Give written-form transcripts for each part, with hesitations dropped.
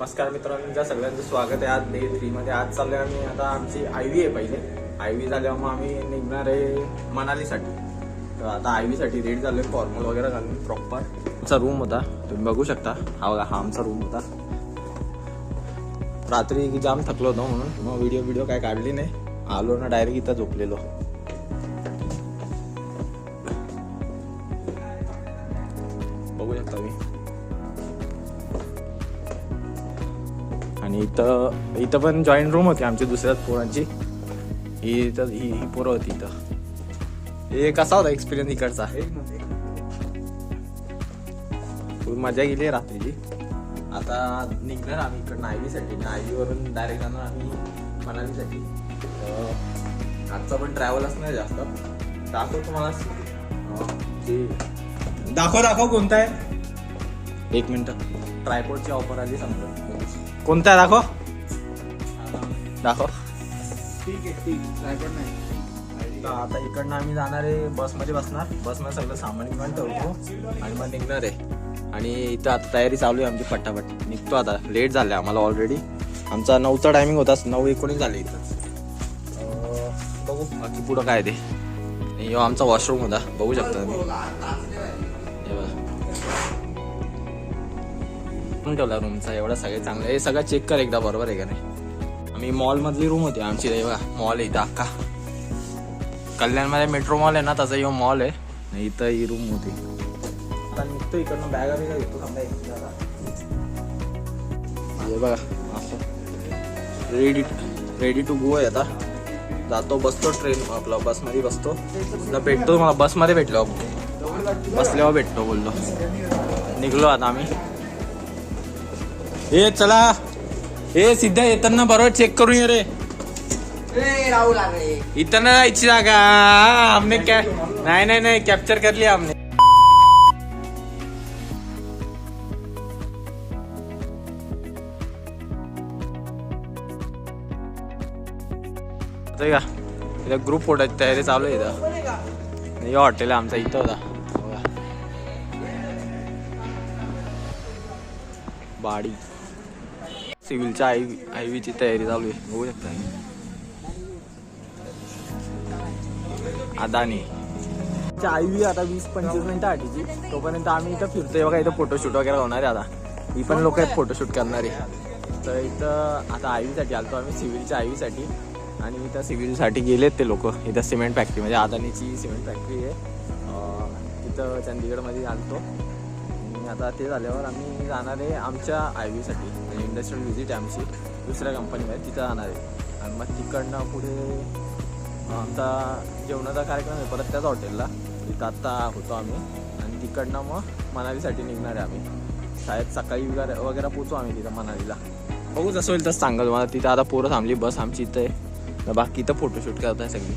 नमस्कार मित्रांनो, तुमच्या सगळ्यांचं स्वागत आहे आज डे 3 मध्ये. आज चाललोय आम्ही, आता आमची आयव्ही आहे. पहिले आयव्ही झाल्यावर मग आम्ही निघणार आहे मनालीसाठी. तर आता आयव्ही साठी रेडी झालोय, फॉर्मल वगैरे घालून प्रॉपर. आमचा रूम होता, तुम्ही बघू शकता. हा बघा, हा आमचा रूम होता. रात्री जाम थकलो होतो म्हणून मग व्हिडिओ काय काढली नाही. आलो ना डायरेक्ट इथं झोपलेलो. बघू शकता मी. आणि इथं पण जॉईंट रूम होती आमची दुसऱ्याच पोरांची. ही पोरं होती इथं. हे कसा होता एक्सपिरियन्स इकडचा? खूप मजा गेली रात्रीची. आता निघणार आम्ही इकडनं आयव्हीसाठी. आयव्हीवरून डायरेक्ट जाणार आम्ही मनालीसाठी. आजचा पण ट्रॅव्हल असणार जास्त. दाखव तुम्हाला. दाखव कोणता आहे. एक मिनिट. ट्रायपॉडची ऑफर आली समजा. कोणता आहे दाखव. ठीक ट्रायपॉड नाही. आता इकडनं आम्ही जाणार आहे, बसमध्ये बसणार. बसमध्ये सगळं सामान घेऊन ठेवतो आणि मग निघणार आहे. आणि इथं आता तयारी चालू आहे आमची. फटाफट निघतो आता. लेट झालं आम्हाला ऑलरेडी. आमचा 9चा टायमिंग होता, 9:19 झाले इथं. बघू बाकी पुढं काय ते. हे आमचा वॉशरूम होता, बघू शकता तुम्ही. ठेवला रूमचा एवढा सगळे चांगलं. हे सगळं चेक कर एकदा, बरोबर आहे का नाही. आम्ही मॉल मधली रूम होती आमची. बघा मॉल आहे इथं अख्खा. कल्याणमध्ये मेट्रो मॉल आहे ना, तसा यो मॉल आहे. इथं ही रूम होती. आता निघतो इकडनं. बॅगा बिगा घेतो समजा. हे बघा असं रेडी टू गो आहे. आता जातो, बसतो ट्रेन आपला बसमध्ये बसतो. भेटतो मला बसमध्ये भेटलो, बसल्यावर भेटतो बोललो. निघलो आता आम्ही. ए चला. ए सिद्धा येताना बरोबर चेक करून ये रे. राहू लागले इथं ना जायची जागा. हमने क्या नाही कॅप्चर कर लिया हमने. इथं ग्रुप फोटोची तयारी चालू आहे. इथं हे हॉटेल आमचा इथं होता. बाडी सिव्हिलच्या आयव्हीची तयारी चालू आहे, बघू शकता. अदानी आयव्ही आता 20-25 मिनिटं आठीची. तोपर्यंत आम्ही इथं फिरतोय. बघा इथं फोटोशूट वगैरे होणार आहे. आता ही पण लोक आहेत फोटोशूट करणारे. तर इथं आता आयव्हीसाठी आलतो आम्ही, सिव्हिलच्या आयव्हीसाठी. आणि इथं सिव्हिलसाठी गेलेत ते लोक. इथं सिमेंट फॅक्टरी, म्हणजे अदानीची सिमेंट फॅक्टरी आहे तिथं चंदीगडमध्ये आलतो. आता ते झाल्यावर आम्ही जाणार आहे आमच्या आयव्हीसाठी. म्हणजे इंडस्ट्रियल व्हिजिट आहे आमची दुसऱ्या कंपनीमध्ये, तिथं जाणार आहे. आणि मग तिकडनं पुढे आमचा जेवणाचा कार्यक्रम आहे परत त्याच हॉटेलला. तिथं आत्ता होतो आम्ही. आणि तिकडनं मग मनालीसाठी निघणार आहे आम्ही. शाळेत सकाळी वगैरे पोचू आम्ही तिथं मनालीला. बघू जसं होईल तसं सांगा तुम्हाला. तिथं आता पोरं थांबली, बस आमची इथं आहे. तर बाकी इथं फोटोशूट करत आहे सगळी.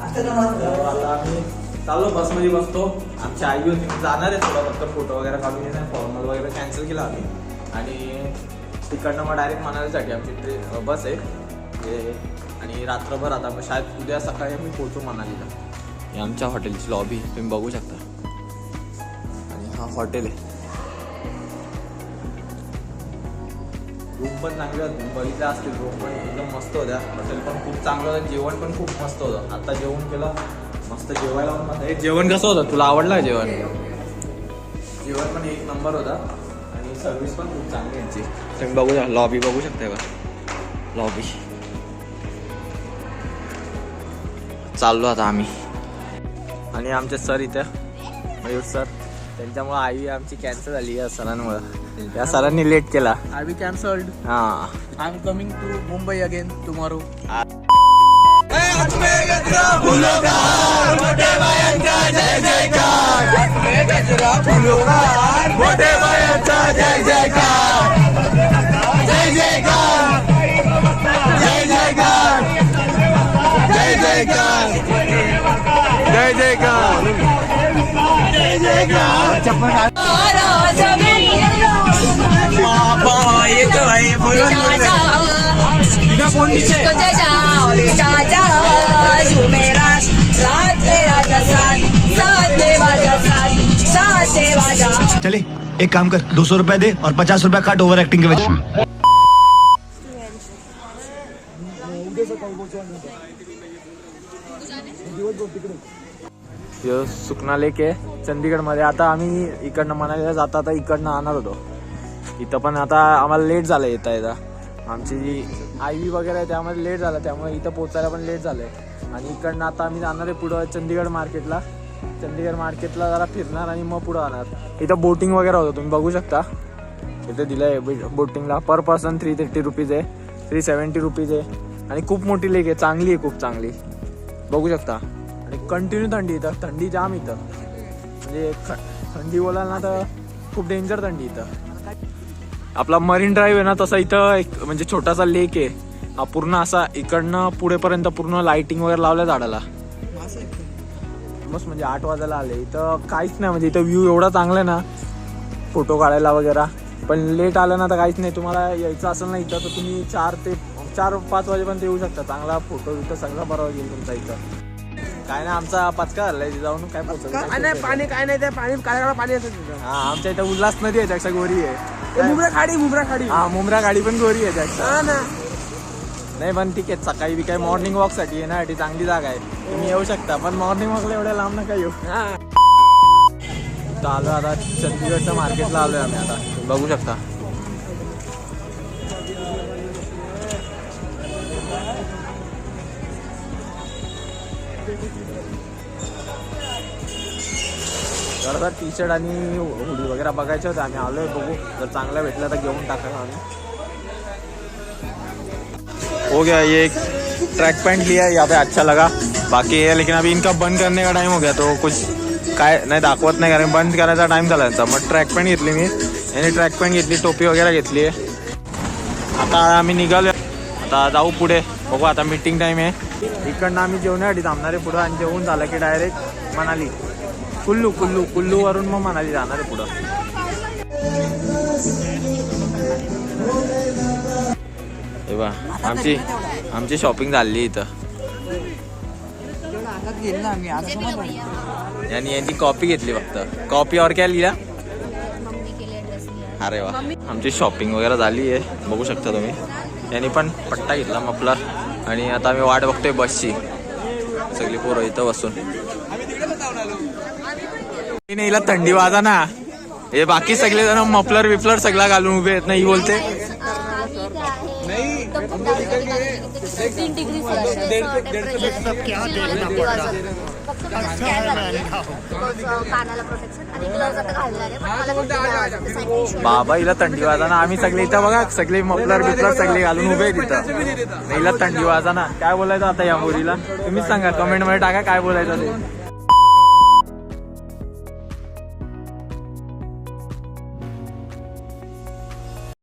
आता आम्ही चालू बसमध्ये बसतो. आमची आयव्ही होती, जाणार आहे थोडा फक्त फोटो वगैरे काढून येणार. फॉर्मल वगैरे कॅन्सल केला आम्ही. आणि तिकडनं मग डायरेक्ट मनालीसाठी आमची ट्रेन बस आहे. आणि रात्रभर आता मग शायद उद्या सकाळी आम्ही पोहोचू मनालीला. ही आमच्या हॉटेलची लॉबी तुम्ही बघू शकता. आणि हा हॉटेल आहे. रूम पण चांगले होते, बघितले असतील. रूम पण एकदम मस्त होत्या. हॉटेल पण खूप चांगलं होतं. जेवण पण खूप मस्त होतं. आता जेवण केलं मस्त. जेवायला पण जेवण कसं होतं, तुला आवडलं जेवण? जेवण पण एक नंबर होता. आणि सर्व्हिस पण खूप चांगली यांची. तुम्ही बघू शकता, लॉबी बघू शकता का. लॉबी चाललो आता आम्ही. आणि आमचे सर इथं मयूर सर, त्यांच्यामुळे आयव्ही आमची कॅन्सल झाली या सरांमुळे. या सरांनी लेट केला. I be cancelled. हा, I am coming to Mumbai again tomorrow. साथ चले एक काम कर 200 रुपया दे और 50 रुपया काट ओवर एक्टिंग के वजह सुकना लेक आहे चंदीगड मध्ये. आता आम्ही इकडनं मनालीला जाता आता इकडनं आणणार होतो. इथं पण आता आम्हाला लेट झालं येता येता. आमची जी आयवी वगैरे आहे त्यामध्ये लेट झालं, त्यामुळे इथं पोचायला पण लेट झालंय. आणि इकडनं आता आम्ही जाणार आहे पुढं चंदीगड मार्केटला. चंदीगड मार्केटला जरा फिरणार आणि मग पुढं जाणार. इथं बोटिंग वगैरे होतं, तुम्ही बघू शकता. इथे दिलं आहे बोटिंगला पर पर्सन 330 रुपीज आहे, 370 रुपीज आहे. आणि खूप मोठी लेक आहे, चांगली आहे, खूप चांगली, बघू शकता. आणि कंटिन्यू थंडी इथं, थंडी जाम इथं. म्हणजे थंडी बोलाल ना तर खूप डेंजर थंडी इथं. आपला मरीन ड्राईव्ह आहे ना तसा इथं एक म्हणजे छोटासा लेक आहे. हा पूर्ण असा इकडनं पुढेपर्यंत पूर्ण लाइटिंग वगैरे लावल्या झाडाला. मस्त म्हणजे 8 वाजायला आले. इथं काहीच नाही, म्हणजे इथं व्ह्यू एवढा चांगला आहे ना फोटो काढायला वगैरे. पण लेट आलं ना तर काहीच नाही. तुम्हाला यायचं असेल ना इथं तर तुम्ही 4-5 वाजेपर्यंत येऊ शकता. चांगला फोटो इथं सगळा बरोबर येईल तुमचा इथं. काय नाही आमचा पचका झालाय जाऊन काय पोहोचत पाणी काय नाही, त्या पाणी काळ्या पाणी येतं. हा आमच्या इथं उल्हास नदी आहे त्याक्षा गोरी आहे. मुंब्रा खाडी हा मुंब्रा गाडी पण गोरी आहे त्याक्षा. नाही पण ठीक आहे, सकाळी बी काय मॉर्निंग वॉक साठी येण्यासाठी चांगली जागा आहे, तुम्ही येऊ शकता. पण मॉर्निंग वॉकला एवढ्या लांब नका येऊ. तर आलो आता चंदीगडच्या मार्केटला आलोय आम्ही. आता बघू शकता जरा टी शर्ट आणि हुडी वगैरे बघायचे होते. आम्ही आलोय, बघू जर चांगलं भेटलं तर घेऊन टाकायला आम्ही. हो गया, ये एक ट्रैक पैंट लिया, यहाँ पे अच्छा लगा. बाकी है लेकिन अभी इनका बंद करने का टाइम हो गया तो कुछ काय नाही दाखवत नाही, कारण बंद करायचा टाइम झाला त्यांचा. मग ट्रॅक पॅन्ट घेतली मी, याने ट्रॅक पॅन्ट घेतली, टोपी वगैरे घेतली आहे. आता आम्ही निघालो, आता जाऊ पुढे, बघू आता मीटिंग टाइम आहे. इकडनं आम्ही जेवण्यासाठी थांबणार आहे पुढं. आणि जेवून झालं की डायरेक्ट मनाली, कुल्लू वरून मग मनाली जाणार आहे पुढं. हे बा आमची शॉपिंग झाली इथं. यांनी कॉपी घेतली फक्त. कॉपी और क्या लिहिला? अरे वा, आमची शॉपिंग वगैरे झाली आहे, बघू शकता तुम्ही. यांनी पण पट्टा घेतला मफलर. आणि आता आम्ही वाट बघतोय बसची. सगळी पोरं इथं बसून. नाही हिला थंडी वाजा ना, हे बाकी सगळे जण मफलर विफलर सगळा घालून उभे आहेत. नाही बोलते बाबा हिला थंडी वाजाना. आम्ही सगळे इथं बघा, सगळे मफलर बिफलर सगळे घालून उभे आहेत इथं. हिला थंडी वाजाना. काय बोलायचं आता या मुलीला? तुम्हीच सांगा, कमेंट मध्ये टाका काय बोलायचं ते.